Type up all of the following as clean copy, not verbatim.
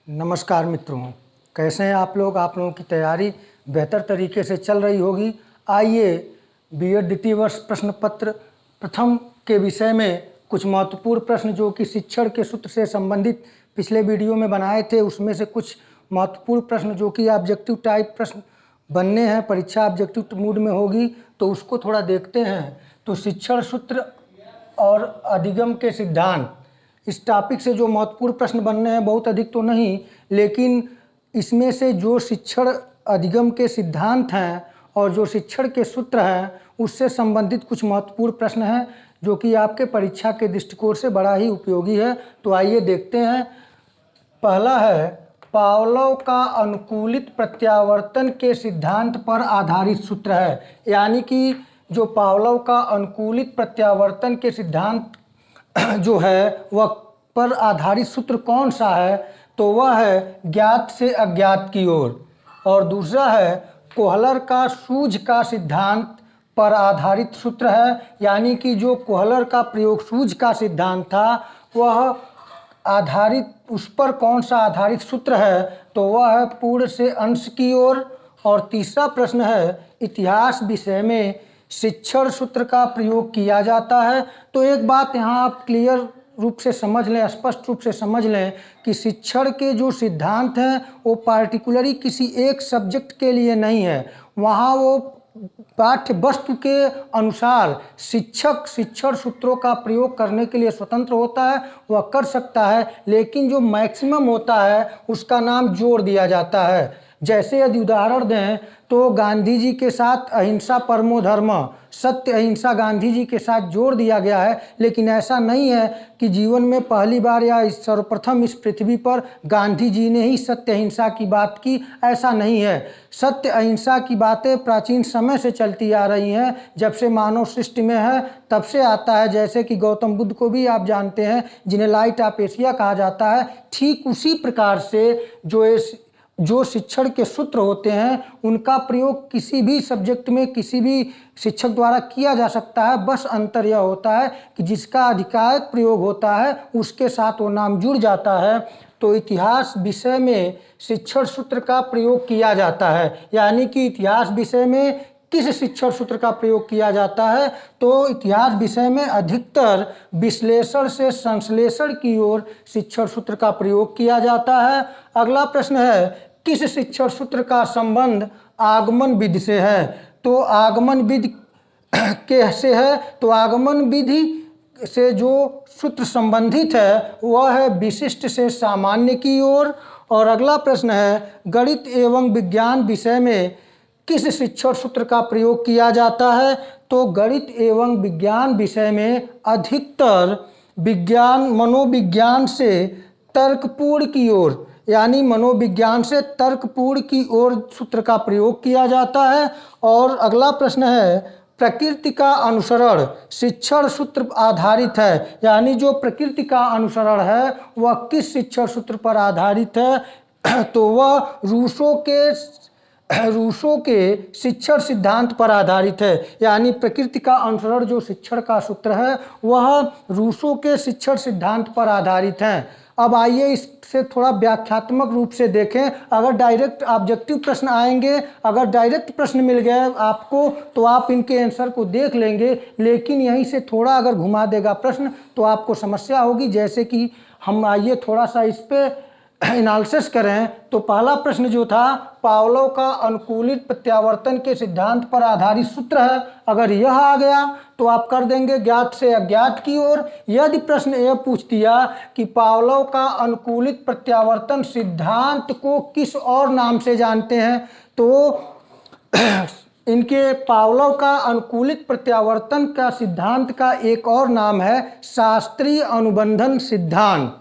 नमस्कार मित्रों, कैसे हैं आप लोगों की तैयारी बेहतर तरीके से चल रही होगी। आइए बीएड द्वितीय वर्ष प्रश्न पत्र प्रथम के विषय में कुछ महत्वपूर्ण प्रश्न जो कि शिक्षण के सूत्र से संबंधित पिछले वीडियो में बनाए थे, उसमें से कुछ महत्वपूर्ण प्रश्न जो कि ऑब्जेक्टिव टाइप प्रश्न बनने हैं, परीक्षा ऑब्जेक्टिव मूड में होगी, तो उसको थोड़ा देखते हैं। तो शिक्षण सूत्र और अधिगम के सिद्धांत, इस टॉपिक से जो महत्वपूर्ण प्रश्न बनने हैं, बहुत अधिक तो नहीं, लेकिन इसमें से जो शिक्षण अधिगम के सिद्धांत हैं और जो शिक्षण के सूत्र हैं उससे संबंधित कुछ महत्वपूर्ण प्रश्न हैं जो कि आपके परीक्षा के दृष्टिकोण से बड़ा ही उपयोगी है। तो आइए देखते हैं। पहला है, पावलोव का अनुकूलित प्रत्यावर्तन के सिद्धांत पर आधारित सूत्र है। यानी कि जो पावलोव का अनुकूलित प्रत्यावर्तन के सिद्धांत जो है वह पर आधारित सूत्र कौन सा है, तो वह है ज्ञात से अज्ञात की ओर। और दूसरा है कोहलर का सूझ का सिद्धांत पर आधारित सूत्र है। यानी कि जो कोहलर का प्रयोग सूझ का सिद्धांत था वह आधारित, उस पर कौन सा आधारित सूत्र है, तो वह है पूर्ण से अंश की ओर। और तीसरा प्रश्न है, इतिहास विषय में शिक्षण सूत्र का प्रयोग किया जाता है। तो एक बात यहाँ आप क्लियर रूप से समझ लें, स्पष्ट रूप से समझ लें कि शिक्षण के जो सिद्धांत हैं वो पार्टिकुलरली किसी एक सब्जेक्ट के लिए नहीं है। वहाँ वो पाठ्य वस्तु के अनुसार शिक्षक शिक्षण सूत्रों का प्रयोग करने के लिए स्वतंत्र होता है, वह कर सकता है, लेकिन जो मैक्सिमम होता है उसका नाम जोड़ दिया जाता है। जैसे यदि उदाहरण दें तो गांधी जी के साथ अहिंसा परमो धर्म, सत्य अहिंसा गांधी जी के साथ जोड़ दिया गया है, लेकिन ऐसा नहीं है कि जीवन में पहली बार या सर्वप्रथम इस पृथ्वी पर गांधी जी ने ही सत्य अहिंसा की बात की, ऐसा नहीं है। सत्य अहिंसा की बातें प्राचीन समय से चलती आ रही हैं, जब से मानव सृष्टि में है तब से आता है। जैसे कि गौतम बुद्ध को भी आप जानते हैं, जिन्हें लाइट ऑफ एशिया कहा जाता है। ठीक उसी प्रकार से जो शिक्षण के सूत्र होते हैं उनका प्रयोग किसी भी सब्जेक्ट में किसी भी शिक्षक द्वारा किया जा सकता है। बस अंतर यह होता है कि जिसका अधिकारिक प्रयोग होता है उसके साथ वो नाम जुड़ जाता है। तो इतिहास विषय में शिक्षण सूत्र का प्रयोग किया जाता है। यानी कि इतिहास विषय में किस शिक्षण सूत्र का प्रयोग किया जाता है, तो इतिहास विषय में अधिकतर विश्लेषण से संश्लेषण की ओर शिक्षण सूत्र का प्रयोग किया जाता है। अगला प्रश्न है, किस शिक्षण सूत्र का संबंध आगमन विधि से है, तो आगमन विधि कैसे है, तो आगमन विधि से जो सूत्र संबंधित है वह है विशिष्ट से सामान्य की ओर। और अगला प्रश्न है, गणित एवं विज्ञान विषय में किस शिक्षण सूत्र का प्रयोग किया जाता है, तो गणित एवं विज्ञान विषय में अधिकतर विज्ञान मनोविज्ञान से तर्कपूर्ण की ओर, यानी मनोविज्ञान से तर्कपूर्ण की ओर सूत्र का प्रयोग किया जाता है। और अगला प्रश्न है, प्रकृति का अनुसरण शिक्षण सूत्र आधारित है। यानी जो प्रकृति का अनुसरण है वह किस शिक्षण सूत्र पर आधारित है, तो वह रूसो के शिक्षण सिद्धांत पर आधारित है। यानी प्रकृति का अनुसरण जो शिक्षण का सूत्र है वह रूसो के शिक्षण सिद्धांत पर आधारित है। अब आइए इससे थोड़ा व्याख्यात्मक रूप से देखें। अगर डायरेक्ट ऑब्जेक्टिव प्रश्न आएंगे, अगर डायरेक्ट प्रश्न मिल गए आपको तो आप इनके आंसर को देख लेंगे, लेकिन यहीं से थोड़ा अगर घुमा देगा प्रश्न तो आपको समस्या होगी। जैसे कि हम आइए थोड़ा सा इस पर एनालिसिस करें। तो पहला प्रश्न जो था, पावलोव का अनुकूलित प्रत्यावर्तन के सिद्धांत पर आधारित सूत्र है। अगर यह आ गया तो आप कर देंगे ज्ञात से अज्ञात की ओर। यदि प्रश्न यह पूछ दिया कि पावलोव का अनुकूलित प्रत्यावर्तन सिद्धांत को किस और नाम से जानते हैं, तो इनके पावलोव का अनुकूलित प्रत्यावर्तन का सिद्धांत का एक और नाम है शास्त्रीय अनुबंधन सिद्धांत,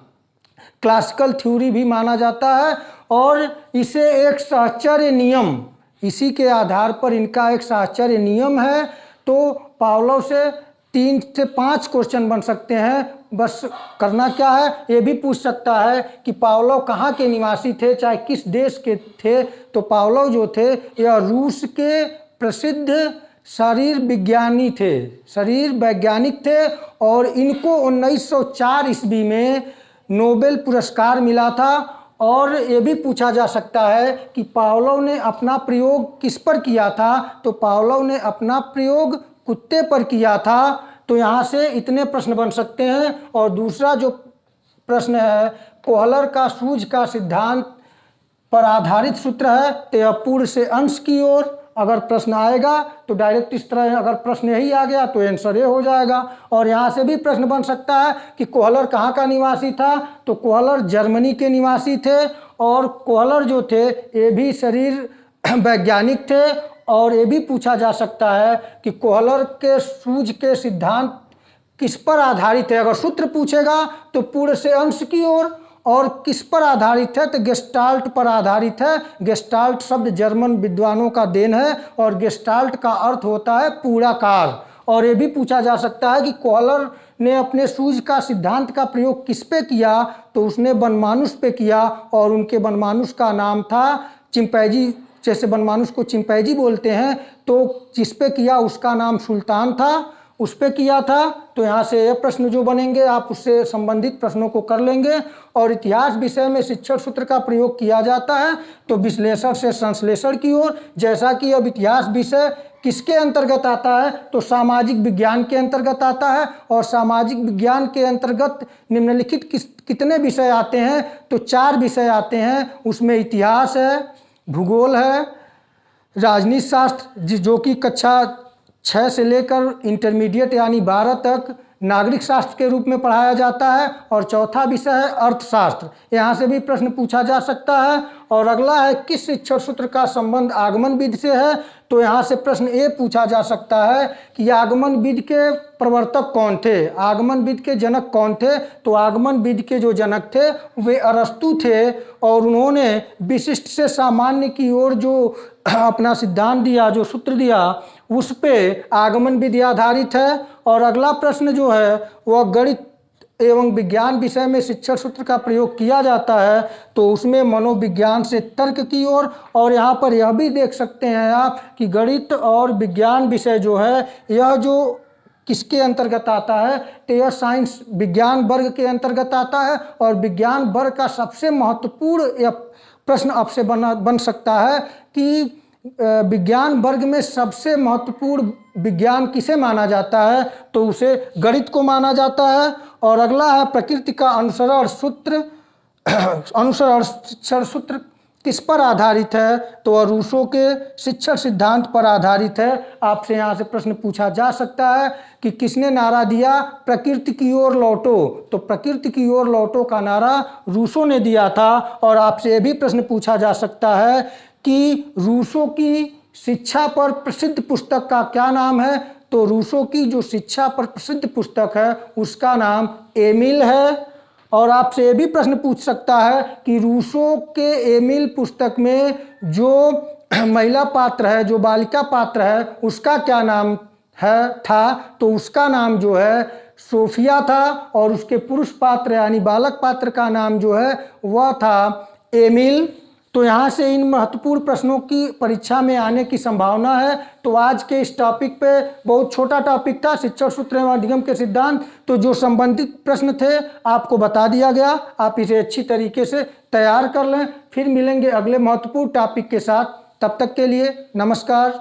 क्लासिकल थ्योरी भी माना जाता है। और इसे एक साहचर्य नियम, इसी के आधार पर इनका एक साहचर्य नियम है। तो पावलोव से 3 से 5 क्वेश्चन बन सकते हैं। बस करना क्या है, ये भी पूछ सकता है कि पावलोव कहाँ के निवासी थे, चाहे किस देश के थे। तो पावलोव जो थे यह रूस के प्रसिद्ध शरीर विज्ञानी थे, शरीर वैज्ञानिक थे। और इनको 1904 ईस्वी में नोबेल पुरस्कार मिला था। और ये भी पूछा जा सकता है कि पावलोव ने अपना प्रयोग किस पर किया था, तो पावलोव ने अपना प्रयोग कुत्ते पर किया था। तो यहाँ से इतने प्रश्न बन सकते हैं। और दूसरा जो प्रश्न है, कोहलर का सूझ का सिद्धांत पर आधारित सूत्र है, तो यह पूर्ण से अंश की ओर अगर प्रश्न आएगा तो डायरेक्ट इस तरह, अगर प्रश्न यही आ गया तो आंसर ये हो जाएगा। और यहाँ से भी प्रश्न बन सकता है कि कोहलर कहाँ का निवासी था, तो कोहलर जर्मनी के निवासी थे। और कोहलर जो थे ये भी शरीर वैज्ञानिक थे। और ये भी पूछा जा सकता है कि कोहलर के सूझ के सिद्धांत किस पर आधारित है। अगर सूत्र पूछेगा तो पूर्ण से अंश की ओर, और किस पर आधारित है तो गेस्टाल्ट पर आधारित है। गेस्टाल्ट शब्द जर्मन विद्वानों का देन है और गेस्टाल्ट का अर्थ होता है पूराकार। और ये भी पूछा जा सकता है कि कोहलर ने अपने सूझ का सिद्धांत का प्रयोग किस पे किया, तो उसने बनमानुष पे किया और उनके बनमानुष का नाम था चिंपैंजी। जैसे बनमानुष को चिंपैंजी बोलते हैं, तो जिस पे किया उसका नाम सुल्तान था, उस पे किया था। तो यहाँ से ये प्रश्न जो बनेंगे आप उससे संबंधित प्रश्नों को कर लेंगे। और इतिहास विषय में शिक्षण सूत्र का प्रयोग किया जाता है तो विश्लेषण से संश्लेषण की ओर। जैसा कि अब इतिहास विषय किसके अंतर्गत आता है, तो सामाजिक विज्ञान के अंतर्गत आता है। और सामाजिक विज्ञान के अंतर्गत निम्नलिखित कितने विषय आते हैं, तो 4 विषय आते हैं। उसमें इतिहास है, भूगोल है, राजनीति शास्त्र जो कि कक्षा 6 से लेकर इंटरमीडिएट यानी 12 तक नागरिक शास्त्र के रूप में पढ़ाया जाता है। और चौथा विषय है अर्थशास्त्र। यहाँ से भी प्रश्न पूछा जा सकता है। और अगला है किस शिक्षण सूत्र का संबंध आगमन विधि से है, तो यहाँ से प्रश्न ये पूछा जा सकता है कि आगमन विधि के प्रवर्तक कौन थे, आगमन विधि के जनक कौन थे। तो आगमन विधि के जो जनक थे वे अरस्तु थे। और उन्होंने विशिष्ट से सामान्य की ओर जो अपना सिद्धांत दिया, जो सूत्र दिया, उस पे आगमन विधि आधारित है। और अगला प्रश्न जो है वह गणित एवं विज्ञान विषय में शिक्षण सूत्र का प्रयोग किया जाता है, तो उसमें मनोविज्ञान से तर्क की ओर। और यहाँ पर यह भी देख सकते हैं आप कि गणित और विज्ञान विषय जो है यह जो किसके अंतर्गत आता है, तो यह साइंस विज्ञान वर्ग के अंतर्गत आता है। और विज्ञान वर्ग का सबसे महत्वपूर्ण यह प्रश्न आपसे बन सकता है कि विज्ञान वर्ग में सबसे महत्वपूर्ण विज्ञान किसे माना जाता है, तो उसे गणित को माना जाता है। और अगला है प्रकृति का अनुसरण सूत्र। अनुसरण सूत्र किस पर आधारित है, तो वह रूसो के शिक्षण सिद्धांत पर आधारित है। आपसे यहाँ से प्रश्न पूछा जा सकता है कि किसने नारा दिया प्रकृति की ओर लौटो, तो प्रकृति की ओर लौटो का नारा रूसो ने दिया था। और आपसे यह भी प्रश्न पूछा जा सकता है कि रूसो की शिक्षा पर प्रसिद्ध पुस्तक का क्या नाम है, तो रूसो की जो शिक्षा पर प्रसिद्ध पुस्तक है उसका नाम एमिल है। और आपसे ये भी प्रश्न पूछ सकता है कि रूसो के एमिल पुस्तक में जो महिला पात्र है, जो बालिका पात्र है, उसका क्या नाम था, तो उसका नाम जो है सोफिया था। और उसके पुरुष पात्र यानी बालक पात्र का नाम जो है वह था एमिल। तो यहाँ से इन महत्वपूर्ण प्रश्नों की परीक्षा में आने की संभावना है। तो आज के इस टॉपिक पे बहुत छोटा टॉपिक था, शिक्षण सूत्र एवं अधिगम के सिद्धांत। तो जो संबंधित प्रश्न थे आपको बता दिया गया, आप इसे अच्छी तरीके से तैयार कर लें। फिर मिलेंगे अगले महत्वपूर्ण टॉपिक के साथ, तब तक के लिए नमस्कार।